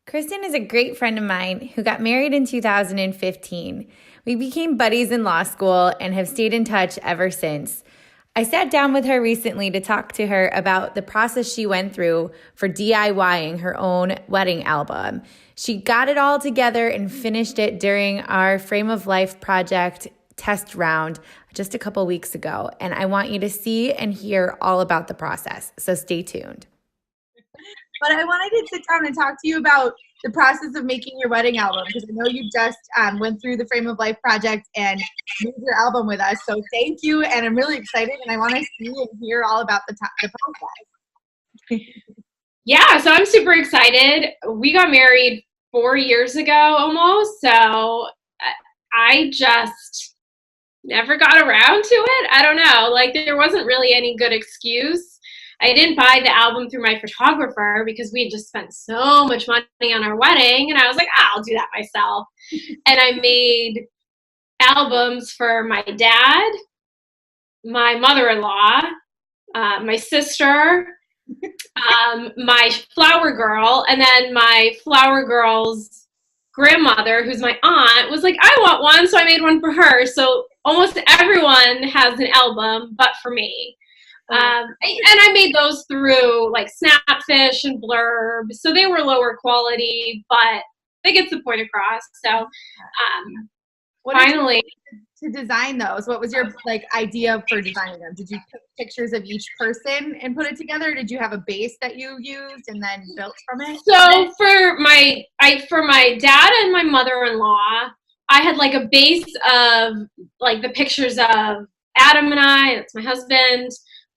Kristin is a great friend of mine who got married in 2015. We became buddies in law school and have stayed in touch ever since. I sat down with her recently to talk to her about the process she went through for DIYing her own wedding album. She got it all together and finished it during our Frame of Life project test round just a couple weeks ago. And I want you to see and hear all about the process. So stay tuned. But I wanted to sit down and talk to you about the process of making your wedding album, because I know you just went through the Frame of Life project and made your album with us. So thank you, and I'm really excited, and I want to see and hear all about the process. Yeah, so I'm super excited. We got married 4 years ago almost, so I just never got around to it. I don't know, like there wasn't really any good excuse. I didn't buy the album through my photographer because we had just spent so much money on our wedding, and I was like, I'll do that myself. And I made albums for my dad, my mother-in-law, my sister, my flower girl, and then my flower girl's grandmother, who's my aunt, was like, I want one, so I made one for her. So almost everyone has an album but for me. And I made those through like Snapfish and Blurb, so they were lower quality, but they get the point across. So finally, to design those, what was your like idea for designing them? Did you put pictures of each person and put it together? Or did you have a base that you used and then built from it? So for my dad and my mother-in-law, I had like a base of like the pictures of Adam and I, that's my husband.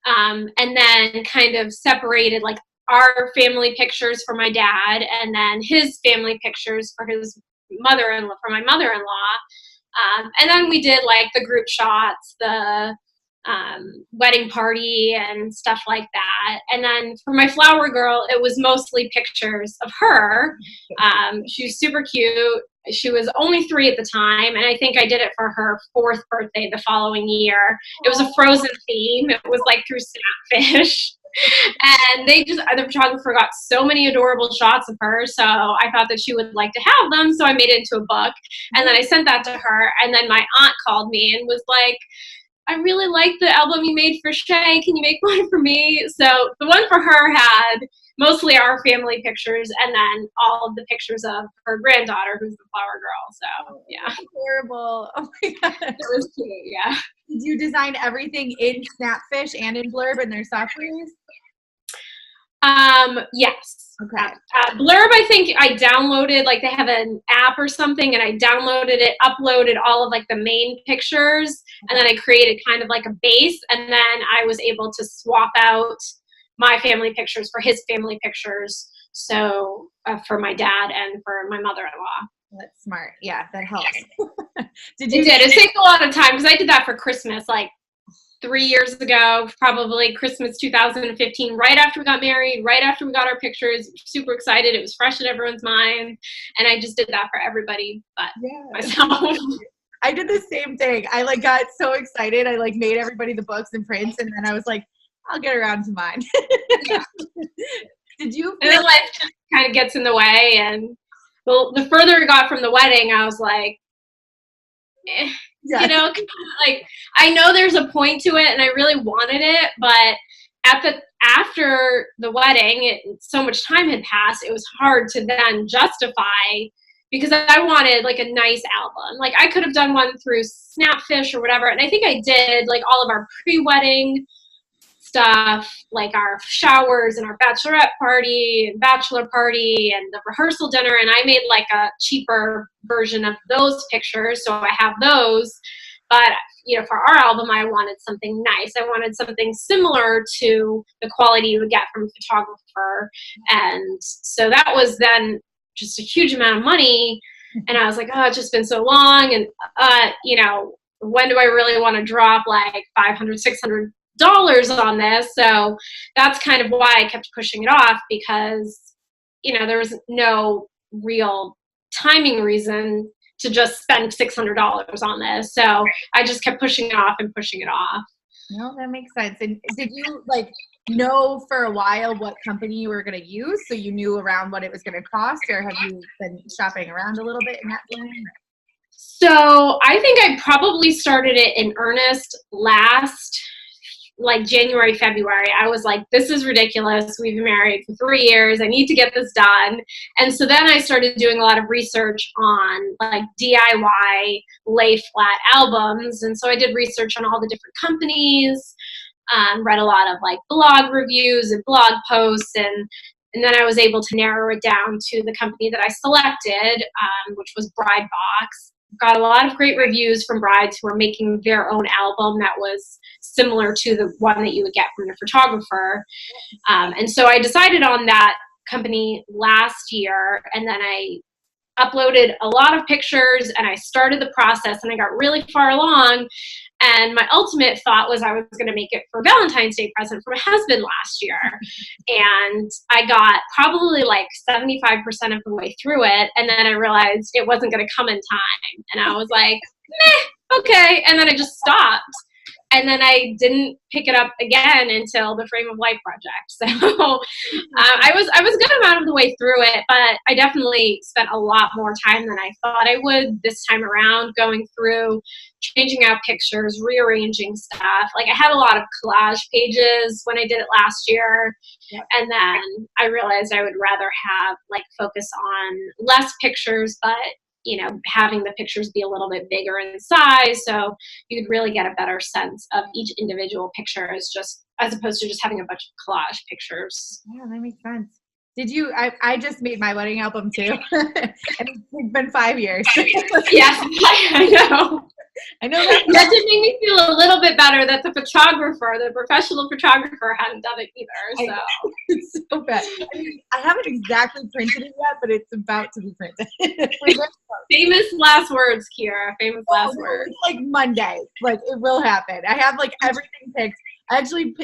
And then kind of separated like our family pictures for my dad and then his family pictures for his mother-in-law, for my mother-in-law. And then we did like the group shots, the wedding party and stuff like that. And then for my flower girl, it was mostly pictures of her. She was super cute. She was only 3 at the time, and I think I did it for her 4th birthday the following year. It was a Frozen theme. It was like through Snapfish. And the photographer got so many adorable shots of her, so I thought that she would like to have them, so I made it into a book. And then I sent that to her, and then my aunt called me and was like, I really like the album you made for Shay. Can you make one for me? So the one for her had mostly our family pictures and then all of the pictures of her granddaughter, who's the flower girl. So yeah. Adorable. Oh my God. It was cute, yeah. Did you design everything in Snapfish and in Blurb and their softwares? Yes. Okay. Blurb, I think I downloaded, like they have an app or something, and I downloaded it, uploaded all of like the main pictures, and then I created kind of like a base, and then I was able to swap out my family pictures for his family pictures. So for my dad and for my mother-in-law. That's smart. Yeah, that helps. It saved a lot of time because I did that for Christmas, like 3 years ago, probably Christmas 2015, right after we got married, right after we got our pictures. Super excited. It was fresh in everyone's mind. And I just did that for everybody but myself. I did the same thing. I like got so excited. I like made everybody the books and prints, and then I was like, I'll get around to mine. Yeah. Did you? And then life just kind of gets in the way. And well, the further it got from the wedding, I was like, you know, like I know there's a point to it and I really wanted it, but after the wedding, so much time had passed, it was hard to then justify, because I wanted like a nice album. Like I could have done one through Snapfish or whatever, and I think I did like all of our pre-wedding stuff, like our showers and our bachelorette party and bachelor party and the rehearsal dinner, and I made like a cheaper version of those pictures, so I have those. But you know, for our album, I wanted something nice. I wanted something similar to the quality you would get from a photographer, and so that was then just a huge amount of money. And I was like, oh, it's just been so long, and you know, when do I really want to drop like $500, $600 on this? So that's kind of why I kept pushing it off, because you know, there was no real timing reason to just spend $600 on this. So I just kept pushing it off and pushing it off. No, that makes sense. And did you like know for a while what company you were going to use, so you knew around what it was going to cost, or have you been shopping around a little bit in that line? So I think I probably started it in earnest last, like January, February. I was like, this is ridiculous. We've been married for 3 years. I need to get this done. And so then I started doing a lot of research on like DIY lay flat albums. And so I did research on all the different companies, read a lot of like blog reviews and blog posts, and then I was able to narrow it down to the company that I selected, which was BrideBox. Got a lot of great reviews from brides who were making their own album that was similar to the one that you would get from the photographer. And so I decided on that company last year, and then I uploaded a lot of pictures and I started the process, and I got really far along. And my ultimate thought was I was going to make it for Valentine's Day present for my husband last year. And I got probably like 75% of the way through it. And then I realized it wasn't going to come in time. And I was like, meh, okay. And then I just stopped. And then I didn't pick it up again until the Frame of Life project. So I was a good amount of the way through it, but I definitely spent a lot more time than I thought I would this time around, going through, changing out pictures, rearranging stuff. Like I had a lot of collage pages when I did it last year. Yep. And then I realized I would rather have like focus on less pictures, but you know, having the pictures be a little bit bigger in size, so you could really get a better sense of each individual picture as opposed to just having a bunch of collage pictures. Yeah, that makes sense. Did you, I just made my wedding album too. And it's been 5 years. Yes, I know. I know that. That did make me feel a little bit better that the professional photographer hadn't done it either. So it's so bad. I mean, I haven't exactly printed it yet, but it's about to be printed. Famous last words, Kira. Famous last words. It's like Monday. Like it will happen. I have like everything picked. I actually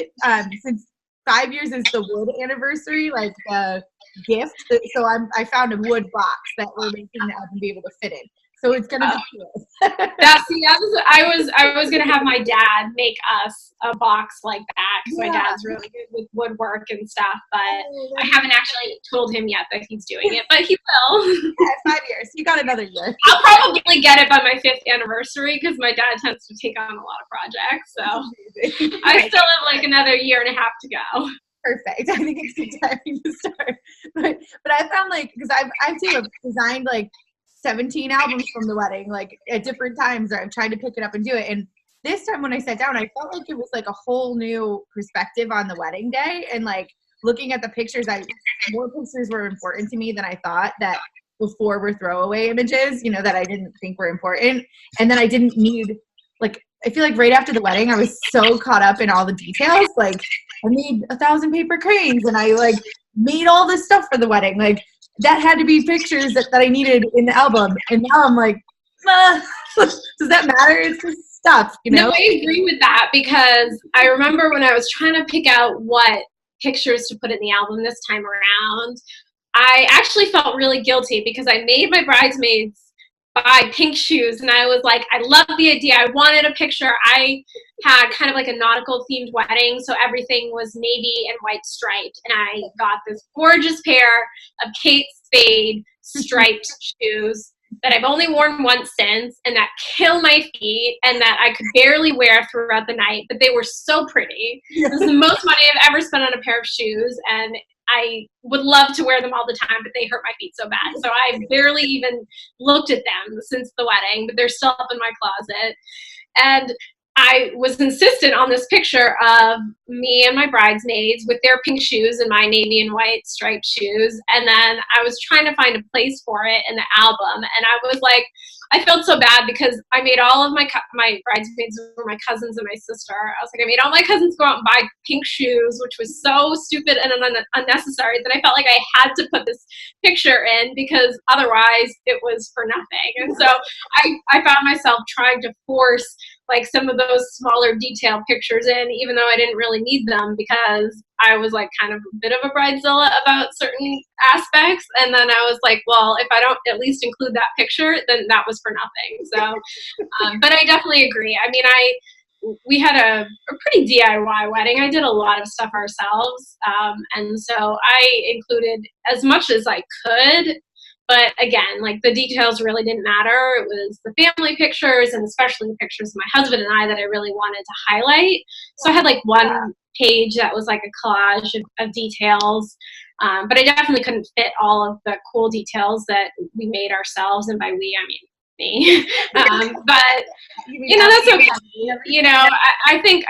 since 5 years is the wood anniversary, like the gift. So I found a wood box that we're making the album be able to fit in. So it's gonna be cool. I was gonna have my dad make us a box like that because my dad's really good with woodwork and stuff. But I haven't actually told him yet that he's doing it, but he will. Yeah, 5 years. You got another year. I'll probably get it by my 5th anniversary because my dad tends to take on a lot of projects. So I still have like another year and a half to go. Perfect. I think it's good timing to start. But I found like because I've too designed like 17 albums from the wedding, like at different times. I've tried to pick it up and do it. And this time when I sat down, I felt like it was like a whole new perspective on the wedding day. And like looking at the pictures, more pictures were important to me than I thought that before were throwaway images, you know, that I didn't think were important. And then I didn't need, like, I feel like right after the wedding, I was so caught up in all the details. Like I made 1,000 paper cranes and I like made all this stuff for the wedding. Like, that had to be pictures that I needed in the album. And now I'm like, does that matter? It's just stuff, you know? No, I agree with that because I remember when I was trying to pick out what pictures to put in the album this time around, I actually felt really guilty because I made my bridesmaids buy pink shoes and I was like, I love the idea. I wanted a picture. I had kind of like a nautical themed wedding, so everything was navy and white striped, and I got this gorgeous pair of Kate Spade striped shoes that I've only worn once since and that kill my feet and that I could barely wear throughout the night, but they were so pretty. This is the most money I've ever spent on a pair of shoes, and I would love to wear them all the time, but they hurt my feet so bad. So I barely even looked at them since the wedding, but they're still up in my closet. And I was insistent on this picture of me and my bridesmaids with their pink shoes and my navy and white striped shoes. And then I was trying to find a place for it in the album. And I was like, I felt so bad because I made all of my bridesmaids were my cousins and my sister. I was like, I made all my cousins go out and buy pink shoes, which was so stupid and unnecessary that I felt like I had to put this picture in because otherwise it was for nothing. And so I found myself trying to force like some of those smaller detail pictures in, even though I didn't really need them because I was like kind of a bit of a bridezilla about certain aspects. And then I was like, well, if I don't at least include that picture, then that was for nothing. So, but I definitely agree. I mean, we had a pretty DIY wedding. I did a lot of stuff ourselves. And so I included as much as I could. But again, like the details really didn't matter. It was the family pictures and especially the pictures of my husband and I that I really wanted to highlight. So I had like one page that was like a collage of details. But I definitely couldn't fit all of the cool details that we made ourselves. And by we, I mean me. But that's okay. I think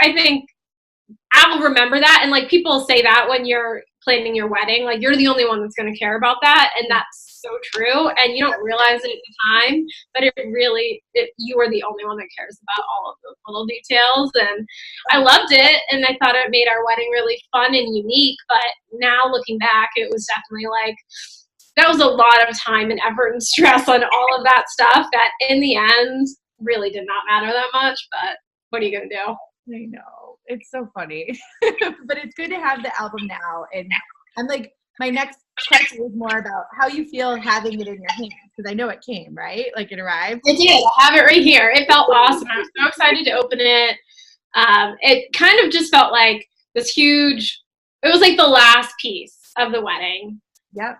I'll remember that. And like people say that when you're planning your wedding, like you're the only one that's going to care about that. And that's so true. And you don't realize it at the time, but you are the only one that cares about all of those little details. And I loved it. And I thought it made our wedding really fun and unique. But now looking back, it was definitely like, that was a lot of time and effort and stress on all of that stuff that in the end really did not matter that much. But what are you going to do? I know. It's so funny. But it's good to have the album now. And I'm like, my next question is more about how you feel having it in your hands. Because I know it came, right? Like it arrived. It did. I have it right here. It felt awesome. I was so excited to open it. It kind of just felt like this huge, it was like the last piece of the wedding. Yep.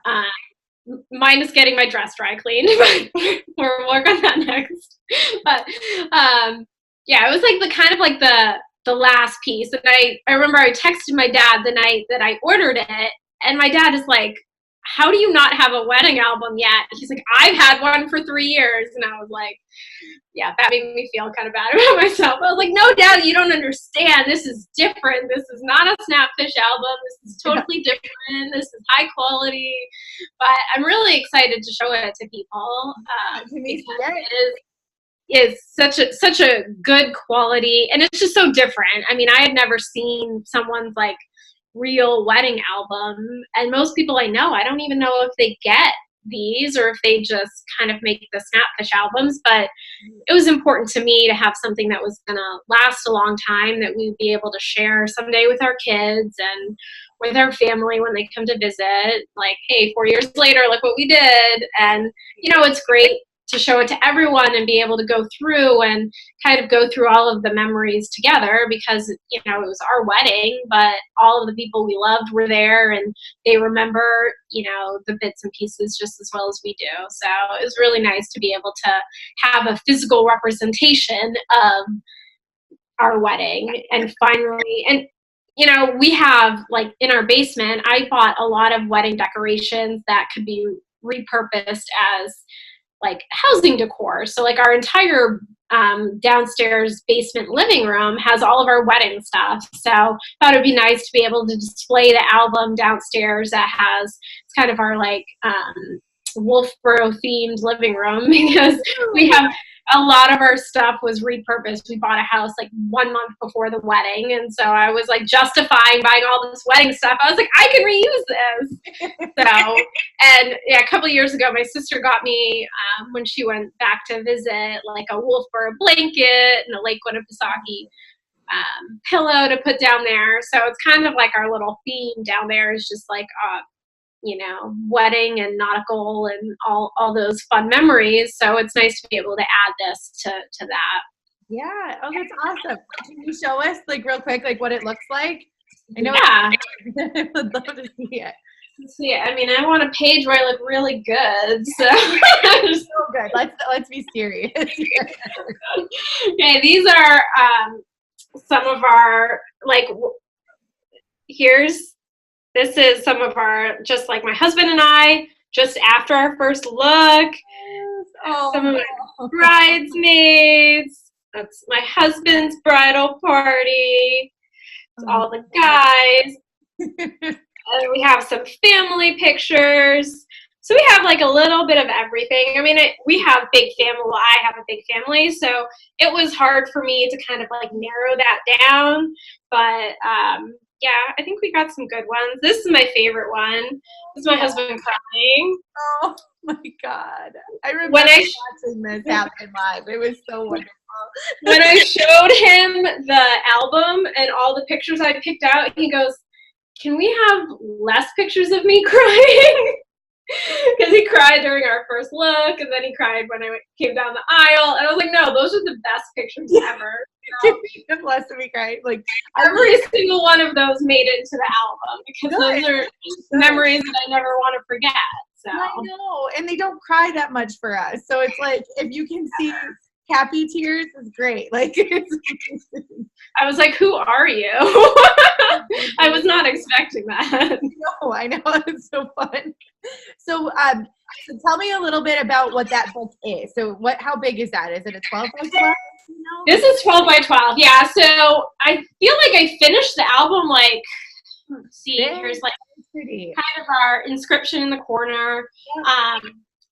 Minus getting my dress dry cleaned. We'll work on that next. But yeah, it was like the last piece. And I remember I texted my dad the night that I ordered it, and my dad is like, how do you not have a wedding album yet? He's like, I've had one for 3 years. And I was like, yeah, that made me feel kind of bad about myself. I was like, no, Dad, you don't understand. This is different. This is not a Snapfish album. This is totally different. This is high quality. But I'm really excited to show it to people. It is such a good quality, and it's just so different. I mean, I had never seen someone's like real wedding album, and most people I know, I don't even know if they get these or if they just kind of make the Snapfish albums. But it was important to me to have something that was gonna last a long time, that we'd be able to share someday with our kids and with our family when they come to visit. Like, hey, 4 years later, look what we did. And it's great to show it to everyone and be able to go through and kind of go through all of the memories together, because, it was our wedding, but all of the people we loved were there and they remember, the bits and pieces just as well as we do. So it was really nice to be able to have a physical representation of our wedding. And finally, and we have, like, in our basement, I bought a lot of wedding decorations that could be repurposed as like housing decor. So like our entire downstairs basement living room has all of our wedding stuff. So I thought it'd be nice to be able to display the album downstairs that has, it's kind of our like Wolfboro themed living room, because we have a lot of our stuff was repurposed. We bought a house like 1 month before the wedding. And so I was like justifying buying all this wedding stuff. I was like, I can reuse this. So, and yeah, a couple of years ago, my sister got me, when she went back to visit, like a Wolfboro blanket and a Lake Winnipesaukee pillow to put down there. So it's kind of like our little theme down there is just like, wedding and nautical and all those fun memories. So it's nice to be able to add this to that. Yeah. Oh, that's awesome. Can you show us like real quick, like what it looks like? I know. Yeah. I would love to see it. See, I mean, I want a page where I look really good. So, so good. Let's be serious. Okay, these are some of our this is some of our, just like my husband and I, just after our first look. Oh, some of my bridesmaids. That's my husband's bridal party. It's all the guys. And we have some family pictures. So we have like a little bit of everything. I mean, we have big family. Well, I have a big family, so it was hard for me to kind of like narrow that down. But yeah, I think we got some good ones. This is my favorite one. This is my husband crying. Oh my God. I remember watching this happen live. It was so wonderful. When I showed him the album and all the pictures I picked out, he goes, can we have less pictures of me crying? Because he cried during our first look, and then he cried when I came down the aisle. And I was like, no, those are the best pictures ever. The less of me cry. Like every single one of those made it to the album because those are memories that I never want to forget. So I know, and they don't cry that much for us. So it's like if you can see happy tears, is great. Like I was like, who are you? I was not expecting that. No, I know. It's so fun. So, so tell me a little bit about what that book is. So how big is that? Is it a 12 by 12? This is 12 by 12. Yeah. So I feel like I finished the album like, let's see, here's like kind of our inscription in the corner.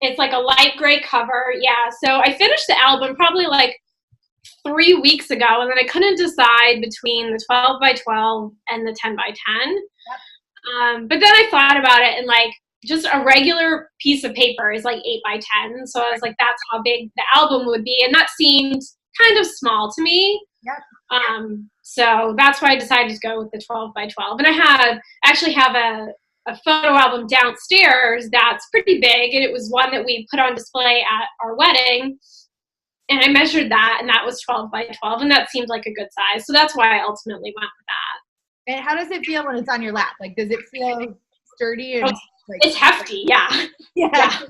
It's like a light gray cover. Yeah. So I finished the album probably like 3 weeks ago, and then I couldn't decide between the 12 by 12 and the 10 by 10. But then I thought about it, and like just a regular piece of paper is like 8 by 10. So I was like, that's how big the album would be. And that seemed kind of small to me. So that's why I decided to go with the 12 by 12. And I actually have a photo album downstairs that's pretty big, and it was one that we put on display at our wedding. And I measured that, and that was 12 by 12, and that seemed like a good size. So that's why I ultimately went with that. And how does it feel when it's on your lap? Like, does it feel sturdy? And like, it's hefty, yeah. Yeah. I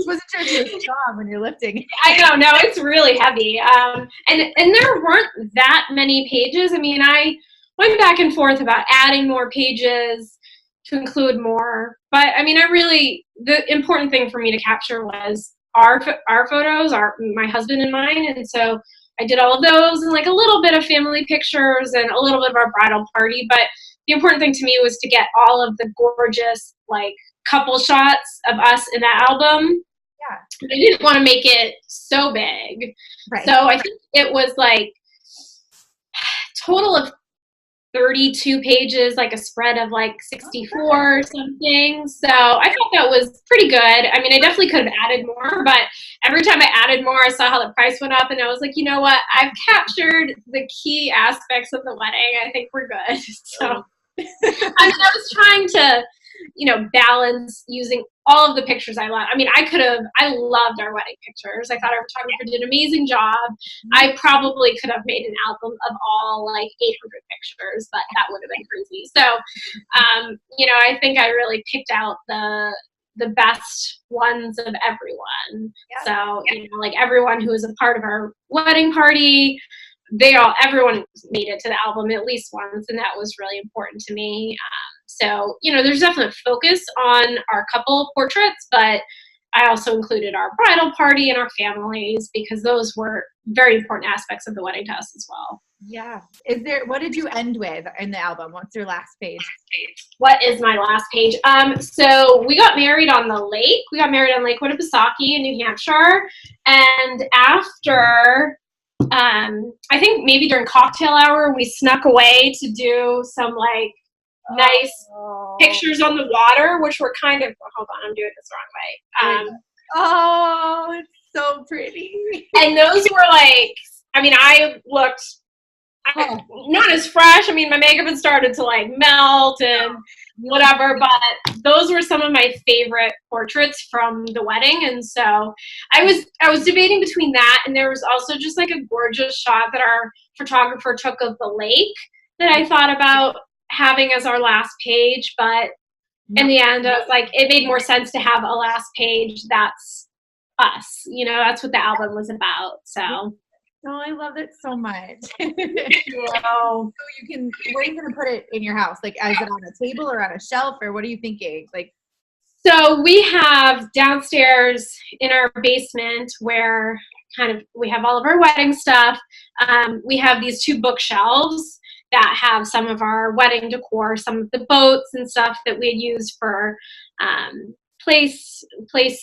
wasn't sure if you were strong when you're lifting. I know, no, it's really heavy. And there weren't that many pages. I mean, I went back and forth about adding more pages to include more. But I mean, the important thing for me to capture was our photos, my husband and mine. And so I did all of those and like a little bit of family pictures and a little bit of our bridal party. But the important thing to me was to get all of the gorgeous like couple shots of us in that album. Yeah. I didn't want to make it so big. Right. So I think it was like total of 32 pages, like a spread of like 64 or something. So I thought that was pretty good. I mean, I definitely could have added more, but every time I added more, I saw how the price went up, and I was like, you know what? I've captured the key aspects of the wedding. I think we're good. So I mean, I was trying to, balance using all of the pictures I love. I mean, I loved our wedding pictures. I thought our photographer did an amazing job. I probably could have made an album of all like 800 pictures, but that would have been crazy. So, I think I really picked out the best ones of everyone. Yeah. So, like everyone who was a part of our wedding party, everyone made it to the album at least once, and that was really important to me. So, there's definitely a focus on our couple portraits, but I also included our bridal party and our families because those were very important aspects of the wedding to us as well. Yeah. What did you end with in the album? What's your last page? What is my last page? So we got married on the lake. We got married on Lake Winnipesaukee in New Hampshire. And after, I think maybe during cocktail hour, we snuck away to do some like nice pictures on the water, which were kind of, hold on, I'm doing this the wrong way. It's so pretty. And those were like, I mean, I looked not as fresh. I mean, my makeup had started to like melt and whatever, but those were some of my favorite portraits from the wedding. And so I was debating between that, and there was also just like a gorgeous shot that our photographer took of the lake that I thought about having as our last page, but in the end I was like, it made more sense to have a last page that's us, that's what the album was about. So I love it so much. So where are you gonna put it in your house? Like, is it on a table or on a shelf, or what are you thinking? Like, so we have downstairs in our basement where we have all of our wedding stuff. We have these 2 bookshelves that have some of our wedding decor, some of the boats and stuff that we had used for place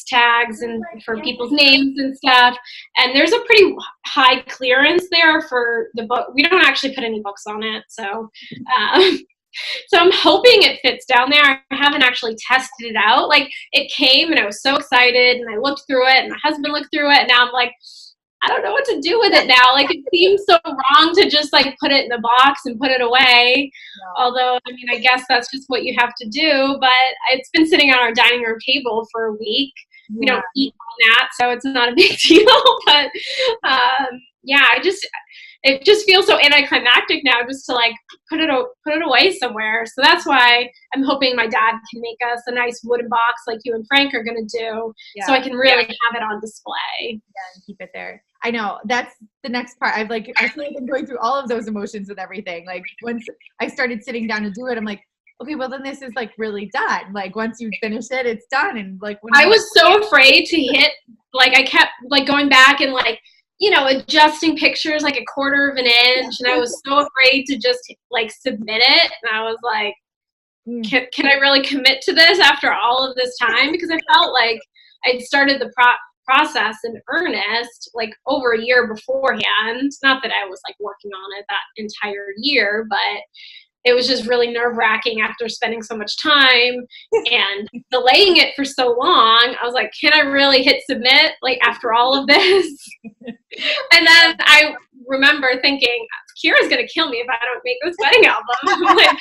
tags and for people's names and stuff. And there's a pretty high clearance there for the book. We don't actually put any books on it, so so I'm hoping it fits down there. I haven't actually tested it out. Like, it came and I was so excited, and I looked through it, and my husband looked through it, and now I'm like, I don't know what to do with it now. Like, it seems so wrong to just like put it in a box and put it away. No. Although, I mean, I guess that's just what you have to do. But it's been sitting on our dining room table for a week. we Yeah. don't eat on that, so it's not a big deal. But yeah, it just feels so anticlimactic now just to like put it away somewhere. So that's why I'm hoping my dad can make us a nice wooden box like you and Frank are going to do, so I can really have it on display. Yeah, and keep it there. I know that's the next part. I feel like I'm going through all of those emotions with everything. Like once I started sitting down to do it, I'm like, okay, well then this is like really done. Like once you finish it, it's done. And like when I was so afraid to hit, like I kept like going back and like, you know, adjusting pictures like a quarter of an inch, and I was so afraid to just like submit it. And I was like, can I really commit to this after all of this time? Because I felt like I'd started the process in earnest like over a year beforehand. Not that I was like working on it that entire year, but it was just really nerve-wracking after spending so much time and delaying it for so long. I was like, can I really hit submit like after all of this? And then I remember thinking, Kira's gonna kill me if I don't make this wedding album. Like,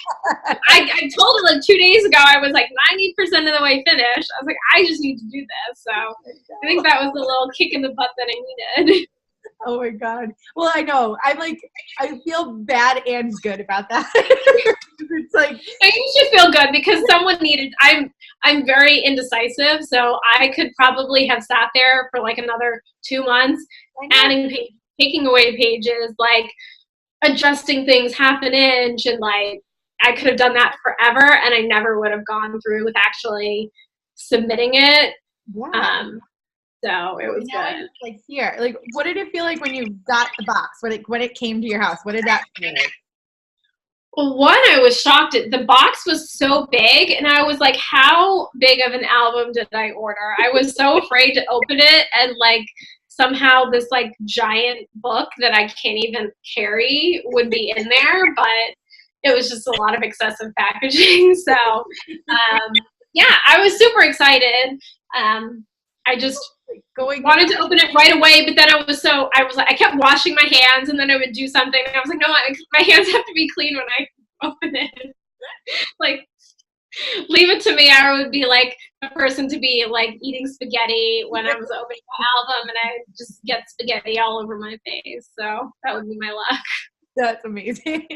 I told her like 2 days ago, I was like 90% of the way finished. I was like, I just need to do this. So I think that was the little kick in the butt that I needed. Oh my God. Well, I know. I'm like, I feel bad and good about that. It's like, you should feel good because someone needed, I'm very indecisive. So I could probably have sat there for like another 2 months, adding, taking away pages, like adjusting things half an inch. And like, I could have done that forever and I never would have gone through with actually submitting it. yeah. So it was good. Like here, like what did it feel like when you got the box? When it came to your house? What did that feel like? Well, one, I was shocked. The box was so big, and I was like, how big of an album did I order? I was so afraid to open it, and like somehow this like giant book that I can't even carry would be in there, but it was just a lot of excessive packaging. So yeah, I was super excited. I just wanted to open it right away, but then I was like, I kept washing my hands, and then I would do something, and I was like, no, my hands have to be clean when I open it. Like, leave it to me. I would be like a person to be like eating spaghetti when I was opening my album, and I just get spaghetti all over my face. So that would be my luck. That's amazing.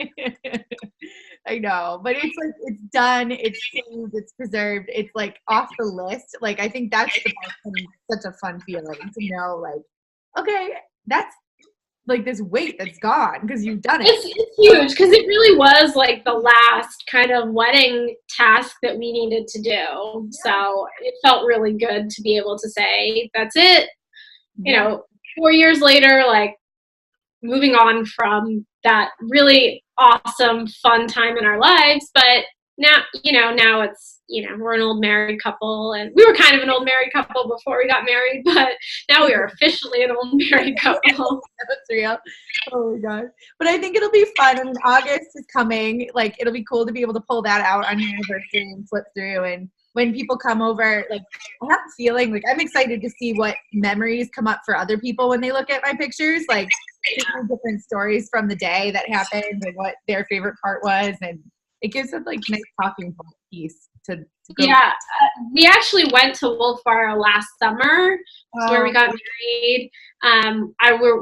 I know, but it's like, it's done, it's saved, it's preserved, it's like off the list. Like, I think that's such a fun feeling to know, like, okay, that's like this weight that's gone because you've done it. It's huge because it really was like the last kind of wedding task that we needed to do. Yeah. So it felt really good to be able to say, that's it. You know, 4 years later, like moving on from that really awesome, fun time in our lives. But now, now it's, we're an old married couple, and we were kind of an old married couple before we got married, but now we are officially an old married couple. That's real. Oh my God. But I think it'll be fun. I mean, August is coming. Like, it'll be cool to be able to pull that out on your anniversary and flip through. And when people come over, like, I have a feeling, like, I'm excited to see what memories come up for other people when they look at my pictures. Like, different stories from the day that happened and what their favorite part was, and it gives them like nice talking point piece to go. Yeah, we actually went to Wolfboro last summer, where we got married.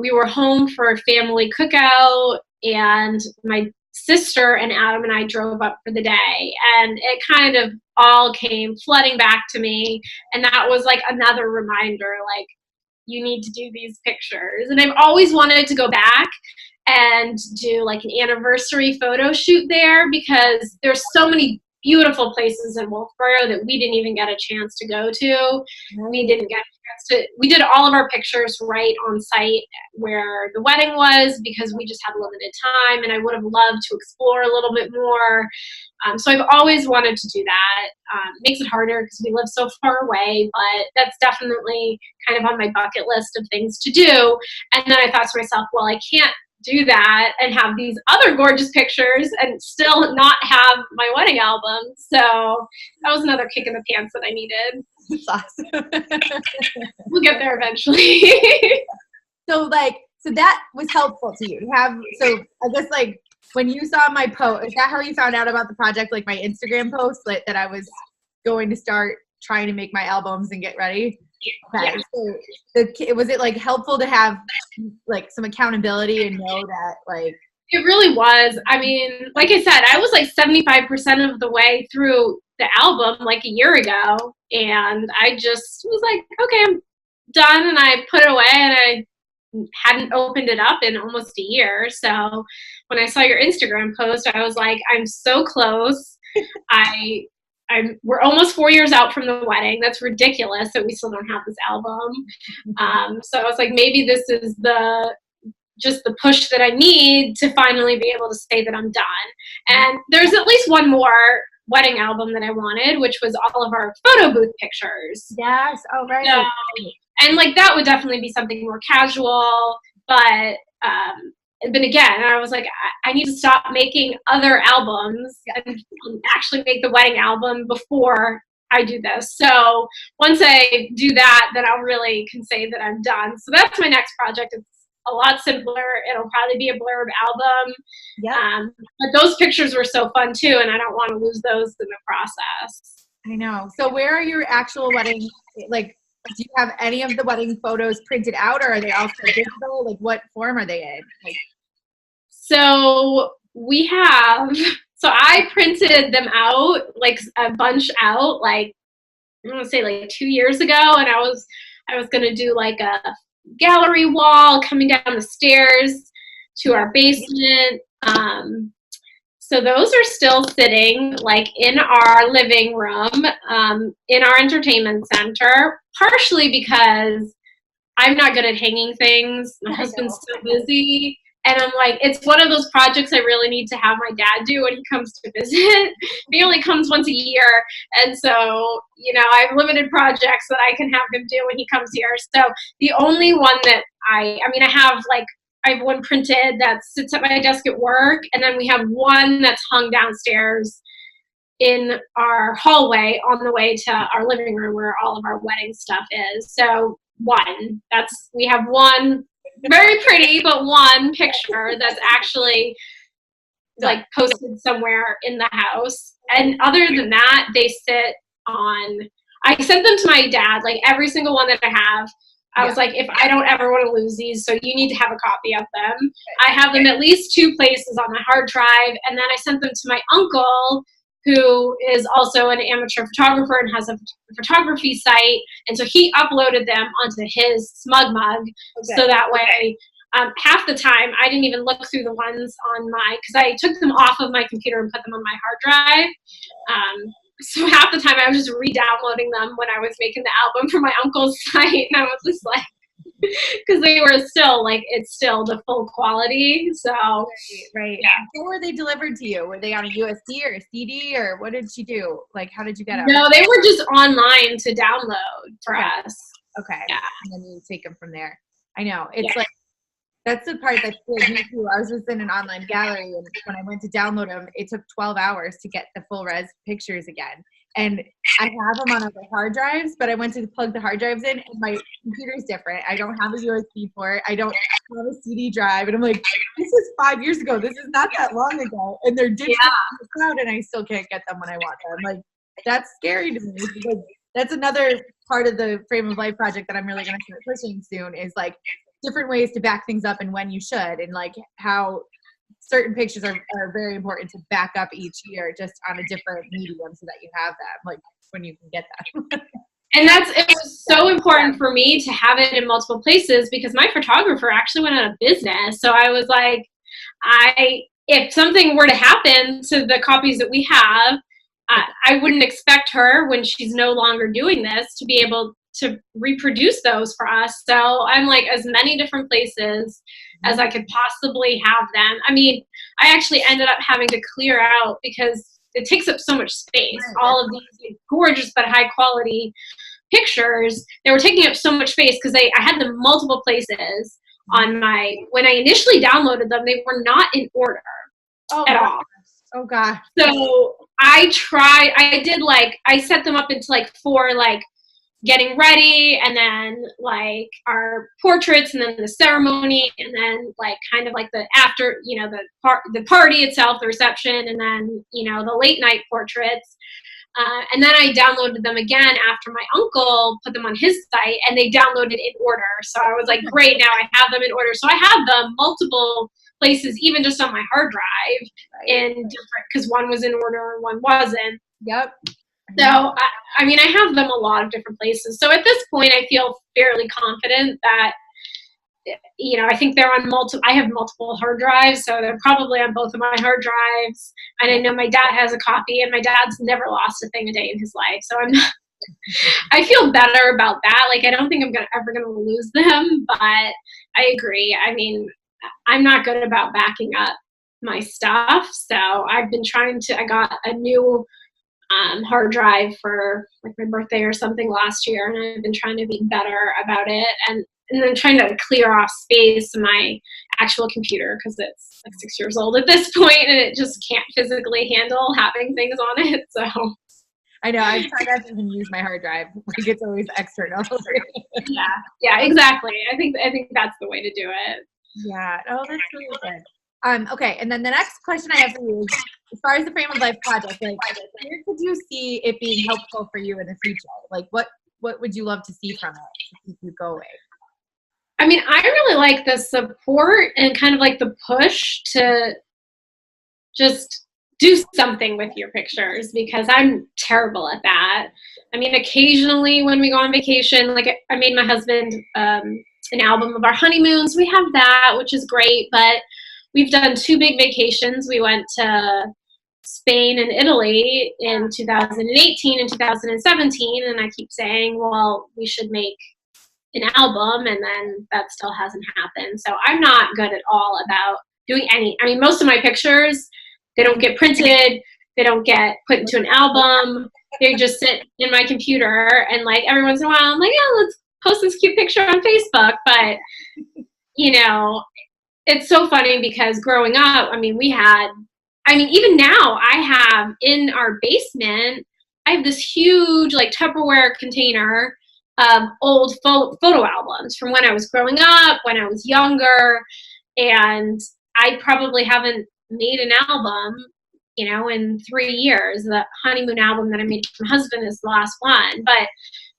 We were home for a family cookout, and my sister and Adam and I drove up for the day, and it kind of all came flooding back to me, and that was like another reminder, like, you need to do these pictures. And I've always wanted to go back and do like an anniversary photo shoot there, because there's so many beautiful places in Wolfboro that we didn't even get a chance to go to. We didn't get a chance to, we did all of our pictures right on site where the wedding was, because we just had limited time, and I would have loved to explore a little bit more. So I've always wanted to do that. It makes it harder because we live so far away, but that's definitely kind of on my bucket list of things to do. And then I thought to myself, well, I can't do that and have these other gorgeous pictures and still not have my wedding album. So that was another kick in the pants that I needed. That's awesome. We'll get there eventually. So that was helpful to you to have. So I guess like when you saw my post, is that how you found out about the project? Like my Instagram post that I was going to start trying to make my albums and get ready? Okay. Yeah. So was it like helpful to have like some accountability and know that like It really was. I mean, like I said, I was like 75% of the way through the album like a year ago, and I just was like, okay, I'm done, and I put it away, and I hadn't opened it up in almost a year. So when I saw your Instagram post, I was like, I'm so close. I we're almost 4 years out from the wedding. That's ridiculous that we still don't have this album. So I was like, maybe this is just the push that I need to finally be able to say that I'm done. And there's at least one more wedding album that I wanted, which was all of our photo booth pictures. yes, oh right. So, and like that would definitely be something more casual, but again, I was like, I need to stop making other albums and actually make the wedding album before I do this. So once I do that, then I'll really can say that I'm done. So that's my next project. It's a lot simpler. It'll probably be a blurb album. Yeah. But those pictures were so fun too, and I don't want to lose those in the process. I know. So where are your actual wedding, like, do you have any of the wedding photos printed out, or are they also digital? Like, what form are they in? Like, so I printed them out, like a bunch out, like I want to say like 2 years ago, and I was going to do like a gallery wall coming down the stairs to our basement. So those are still sitting like in our living room, in our entertainment center, partially because I'm not good at hanging things. My husband's so busy. And I'm like, it's one of those projects I really need to have my dad do when he comes to visit. He only comes once a year. And so, I have limited projects that I can have him do when he comes here. So the only one that I have one printed that sits at my desk at work. And then we have one that's hung downstairs in our hallway on the way to our living room where all of our wedding stuff is. So we have one very pretty, but one picture that's actually like posted somewhere in the house. And other than that, they sit on, I sent them to my dad, like every single one that I have. I was like, if I don't ever want to lose these, so you need to have a copy of them. I have them at least 2 places on my hard drive. And then I sent them to my uncle, who is also an amateur photographer and has a photography site. And so he uploaded them onto his Smug Mug. Okay. So that way, half the time, I didn't even look through the ones on because I took them off of my computer and put them on my hard drive. So half the time I was just re-downloading them when I was making the album for my uncle's site. And I was just like, because they were still like, it's still the full quality. So right. Yeah. How were they delivered to you? Were they on a USD or a CD, or what did she do? Like, how did you get them? No, they were just online to download for us. Okay. Yeah. And then you take them from there. I know. It's like, that's the part that scared me too. I was just in an online gallery, and when I went to download them, it took 12 hours to get the full res pictures again. And I have them on other hard drives, but I went to plug the hard drives in, and my computer's different. I don't have a USB port. I don't have a CD drive. And I'm like, this is 5 years ago. This is not that long ago. And they're digital in the cloud, and I still can't get them when I want them. Like, that's scary to me, because that's another part of the Frame of Life project that I'm really going to start pushing soon, is like different ways to back things up and when you should, and like how certain pictures are very important to back up each year just on a different medium so that you have them like when you can get them. And it was so important for me to have it in multiple places, because my photographer actually went out of business. So I was like, if something were to happen to the copies that we have, I wouldn't expect her, when she's no longer doing this, to be able to reproduce those for us. So I'm like, as many different places as I could possibly have them. I mean, I actually ended up having to clear out because it takes up so much space. All of these gorgeous but high quality pictures, they were taking up so much space because I had them multiple places on when I initially downloaded them, they were not in order at all. Oh gosh. So I set them up into like 4 like getting ready, and then like our portraits, and then the ceremony, and then like kind of like the after, the party itself, the reception, and then the late night portraits. And then I downloaded them again after my uncle put them on his site, and they downloaded in order. So I was like, great, now I have them in order. So I have them multiple places, even just on my hard drive, in different, because one was in order and one wasn't. Yep. So, I mean, I have them a lot of different places. So at this point, I feel fairly confident that, you know, I think they're on I have multiple hard drives, so they're probably on both of my hard drives. And I know my dad has a copy, and my dad's never lost a thing a day in his life. So I feel better about that. Like, I don't think I'm ever gonna lose them, but I agree. I mean, I'm not good about backing up my stuff. So I've been I got a new hard drive for like my birthday or something last year, and I've been trying to be better about it, and then trying to clear off space in my actual computer, because it's like 6 years old at this point, and it just can't physically handle having things on it. So I know, I've tried not to even use my hard drive. Like, it's always external. yeah, exactly. I think that's the way to do it. Yeah. Oh, that's really good. Okay, and then the next question I have for you is, as far as the Frame of Life project, like, where could you see it being helpful for you in the future? Like, what would you love to see from it to keep you going? I mean, I really like the support and kind of like the push to just do something with your pictures, because I'm terrible at that. I mean, occasionally when we go on vacation, like I made my husband an album of our honeymoons. We have that, which is great, but we've done 2 big vacations. We went to Spain and Italy in 2018 and 2017, and I keep saying, well, we should make an album, and then that still hasn't happened. So I'm not good at all about doing I mean, most of my pictures, they don't get printed, they don't get put into an album, they just sit in my computer, and like every once in a while I'm like, yeah, let's post this cute picture on Facebook. But you know, it's so funny because growing up, I mean, even now I have in our basement, I have this huge like Tupperware container of old photo albums from when I was growing up, when I was younger, and I probably haven't made an album, you know, in 3 years. The honeymoon album that I made for my husband is the last one, but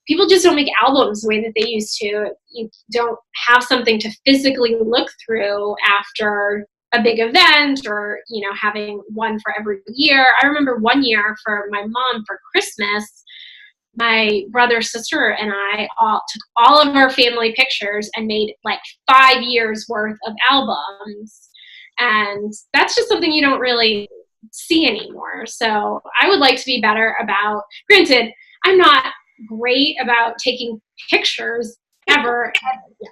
people just don't make albums the way that they used to. You don't have something to physically look through after a big event, or, you know, having one for every year. I remember one year for my mom for Christmas, my brother, sister, and I all took all of our family pictures and made like 5 years worth of albums. And that's just something you don't really see anymore. So I would like to be better about, granted, I'm not great about taking pictures ever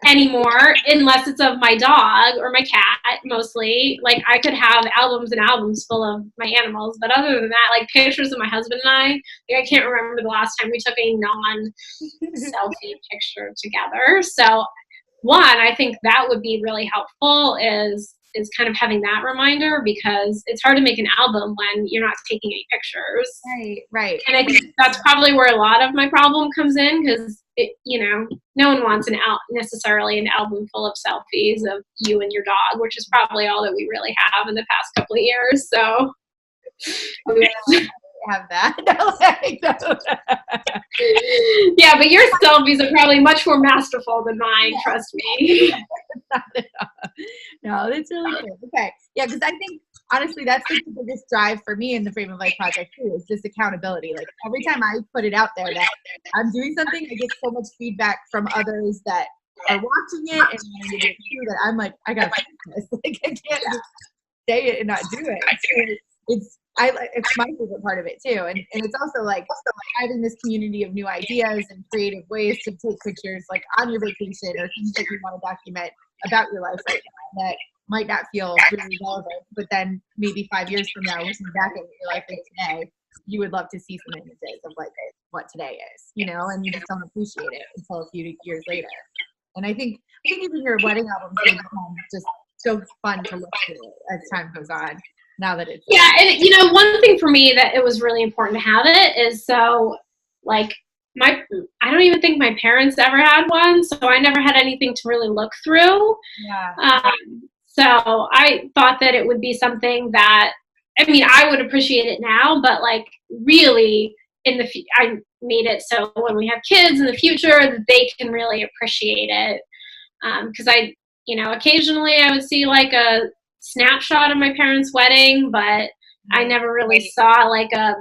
anymore, unless it's of my dog or my cat, mostly. Like, I could have albums and albums full of my animals, but other than that, like pictures of my husband and I, like, I can't remember the last time we took a non-selfie picture together. So one, I think that would be really helpful, is kind of having that reminder, because it's hard to make an album when you're not taking any pictures. Right. And I think that's probably where a lot of my problem comes in, because you know, no one wants necessarily an album full of selfies of you and your dog, which is probably all that we really have in the past couple of years. So have that. Yeah, but your selfies are probably much more masterful than mine, trust me. No, that's really good. Okay. Yeah, because I think, honestly, that's the biggest drive for me in the Frame of Life project too, is just accountability. Like, every time I put it out there that I'm doing something, I get so much feedback from others that are watching it and wanting to do it too, that I'm like, I gotta do this. Like, I can't just say it and not do it. So it's my favorite part of it too, and it's also like having this community of new ideas and creative ways to take pictures, like on your vacation, or things that you want to document about your life right now that might not feel really relevant, but then maybe 5 years from now, looking back at what your life is today, you would love to see some images of like what today is, you know, and you just don't appreciate it until a few years later. And I think even your wedding albums will become just so fun to look through as time goes on. Now that it's and you know, one thing for me that it was really important to have it is, so like I don't even think my parents ever had one, so I never had anything to really look through. So I thought that it would be something that, I mean, I would appreciate it now, but like really I made it so when we have kids in the future that they can really appreciate it. Because occasionally I would see like a snapshot of my parents' wedding, but I never really saw like a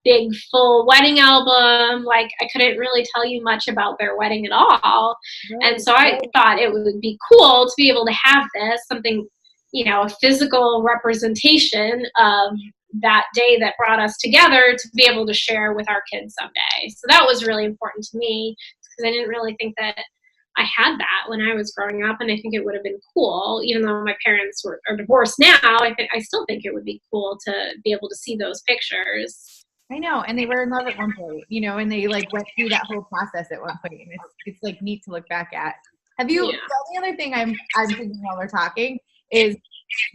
big full wedding album. Like I couldn't really tell you much about their wedding at all. And so I thought it would be cool to be able to have this, something, a physical representation of that day that brought us together to be able to share with our kids someday. So that was really important to me because I didn't really think that I had that when I was growing up, and I think it would have been cool, even though my parents are divorced now. I still think it would be cool to be able to see those pictures. I know, and they were in love at one point, and they like went through that whole process at one point, and it's like neat to look back at. Have you? Yeah. The only other thing I'm thinking while we're talking is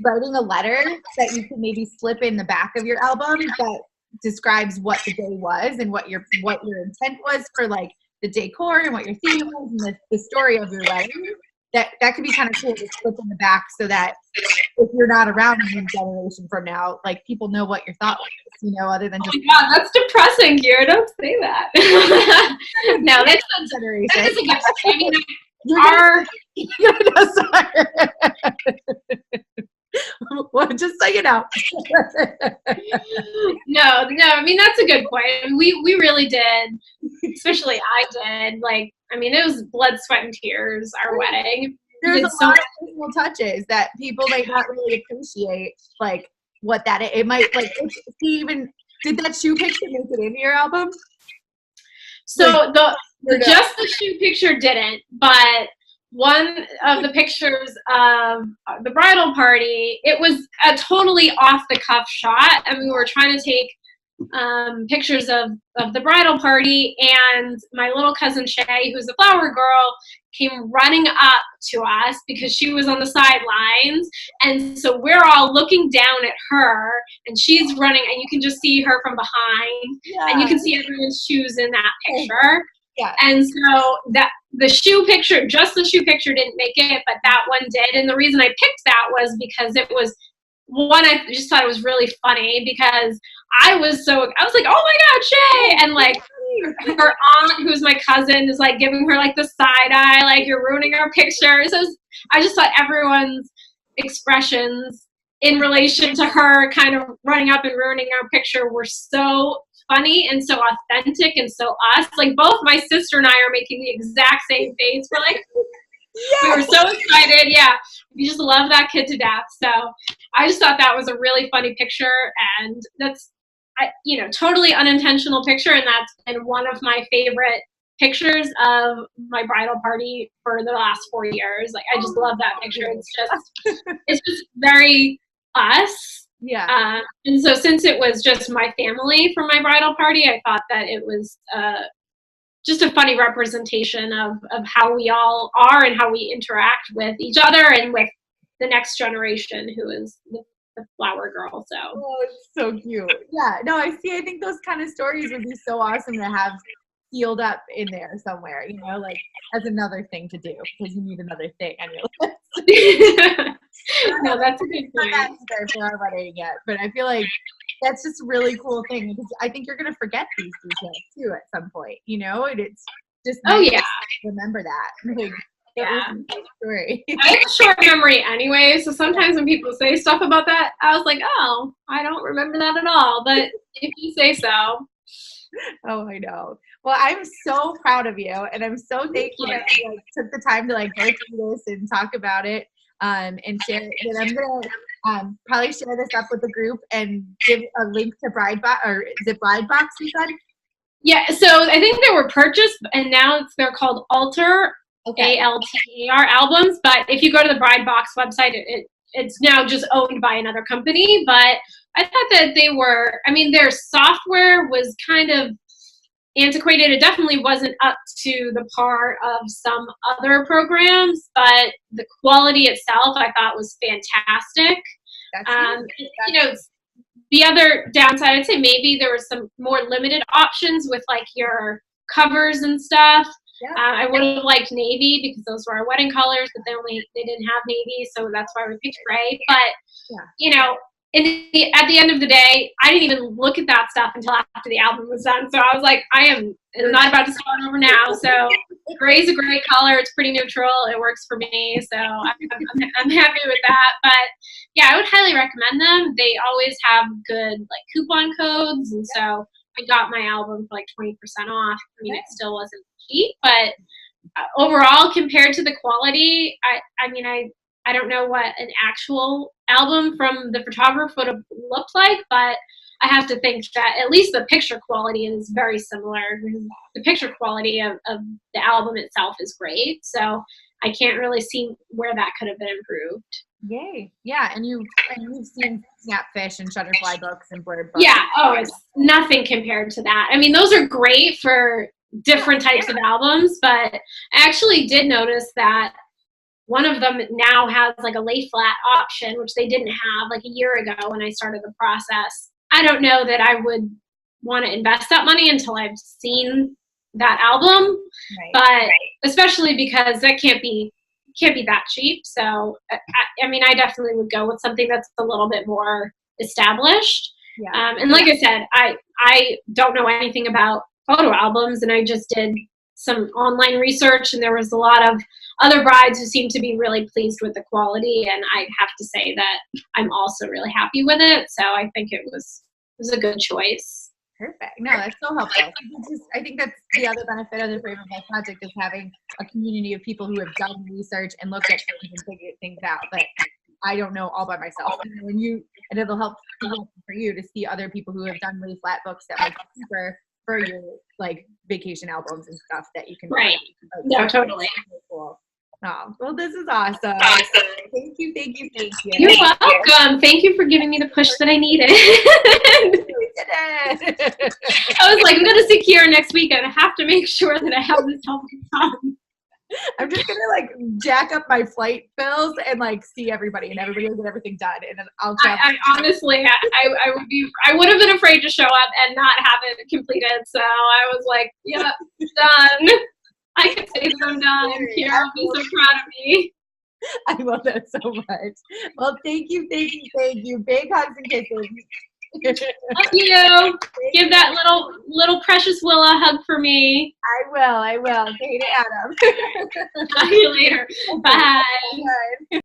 writing a letter that you can maybe slip in the back of your album that describes what the day was and what your intent was for like the decor and what your theme was and the story of your wedding. That could be kind of cool to slip in the back so that if you're not around in a generation from now, like people know what your thought was, other than just. Oh my God, that's depressing, Kira. Don't say that. No, that's a generation. That is a good, I mean, well, just so you know. No, I mean, that's a good point. I mean, we really did, especially I did, like, I mean, it was blood, sweat, and tears, our wedding. There's a lot of personal touches that people might not really appreciate, like, what that is. It might, like, did that shoe picture make it into your album? So just the shoe picture didn't, but one of the pictures of the bridal party, it was a totally off-the-cuff shot, and we were trying to take pictures of the bridal party, and my little cousin Shay, who's a flower girl, came running up to us because she was on the sidelines, and so we're all looking down at her, and she's running, and you can just see her from behind, and you can see everyone's shoes in that picture. Yeah. And so the shoe picture, just the shoe picture didn't make it, but that one did. And the reason I picked that was because it was one, I just thought it was really funny because I was like, oh my God, Shay. And like her aunt, who's my cousin, is like giving her like the side eye, like you're ruining our picture. So I just thought everyone's expressions in relation to her kind of running up and ruining our picture were so funny and so authentic and so us. Like both my sister and I are making the exact same face. We're like, we were so excited. Yeah, we just love that kid to death. So I just thought that was a really funny picture, and that's totally unintentional picture, and that's been one of my favorite pictures of my bridal party for the last 4 years. Like I just love that picture. It's just very us. Yeah. And so since it was just my family for my bridal party, I thought that it was just a funny representation of how we all are and how we interact with each other and with the next generation, who is the flower girl. So. Oh, it's so cute. Yeah. No, I think those kind of stories would be so awesome to have sealed up in there somewhere, like as another thing to do, because you need another thing on your list. No, that's a good point. Not either for our wedding yet, but I feel like that's just a really cool thing because I think you're gonna forget these details too at some point, and it's just nice to remember that. Like, yeah, story. I have a short memory anyway, so sometimes when people say stuff about that, I was like, oh, I don't remember that at all. But if you say so. Oh, I know. Well, I'm so proud of you, and I'm so thankful that you took the time to go through this and talk about it. And share it. And I'm gonna probably share this up with the group and give a link to BrideBox, or is it BrideBox you said? Yeah, so I think they were purchased, and now they're called Alter, ALTER albums. But if you go to the BrideBox website, it's now just owned by another company. But I thought that they were, their software was kind of antiquated. It definitely wasn't up to the par of some other programs, but the quality itself I thought was fantastic. The other downside, I'd say maybe there were some more limited options with like your covers and stuff. Yeah. I would have liked navy because those were our wedding colors, but they didn't have navy, so that's why we picked gray. But at the end of the day, I didn't even look at that stuff until after the album was done. So I was like, I'm not about to start over now. So gray is a great color. It's pretty neutral. It works for me. So I'm happy with that. But yeah, I would highly recommend them. They always have good like coupon codes. And so I got my album for like 20% off. I mean, it still wasn't cheap, but overall, compared to the quality, I don't know what an actual album from the photographer would have looked like, but I have to think that at least the picture quality is very similar. The picture quality of the album itself is great, so I can't really see where that could have been improved. Yay. Yeah, and you've seen Snapfish and Shutterfly books and BrideBox. Yeah, it's nothing compared to that. I mean, those are great for different types of albums, but I actually did notice that one of them now has like a lay flat option, which they didn't have like a year ago when I started the process. I don't know that I would want to invest that money until I've seen that album, but especially because that can't be that cheap. So I mean, I definitely would go with something that's a little bit more established. And like I said, I don't know anything about photo albums, and I just did some online research, and there was a lot of other brides who seemed to be really pleased with the quality, and I have to say that I'm also really happy with it. So I think it was a good choice. Perfect. No, that's so helpful. I think that's the other benefit of the Frame of Life project, is having a community of people who have done research and looked at things and figured things out. But I don't know all by myself. And it'll help for you to see other people who have done really flat books that might be cheaper for your like vacation albums and stuff that you can. Right. No, totally. Cool. Oh, well, this is awesome. Thank you. You're welcome. Thank you for giving me the push that I needed. We did it. I was like, I'm going to secure next weekend. I have to make sure that I have this album done. I'm just going to like jack up my flight bills and like see everybody, and everybody will get everything done. And then I'll travel. I honestly, I would have been afraid to show up and not have it completed. So I was like, yeah, done. I can say that I'm done. Kira will be so proud of me. I love that so much. Well, thank you. Big hugs and kisses. Love you. Give that little precious Willa a hug for me. I will. Say to Adam. Talk to you later. Bye. Bye.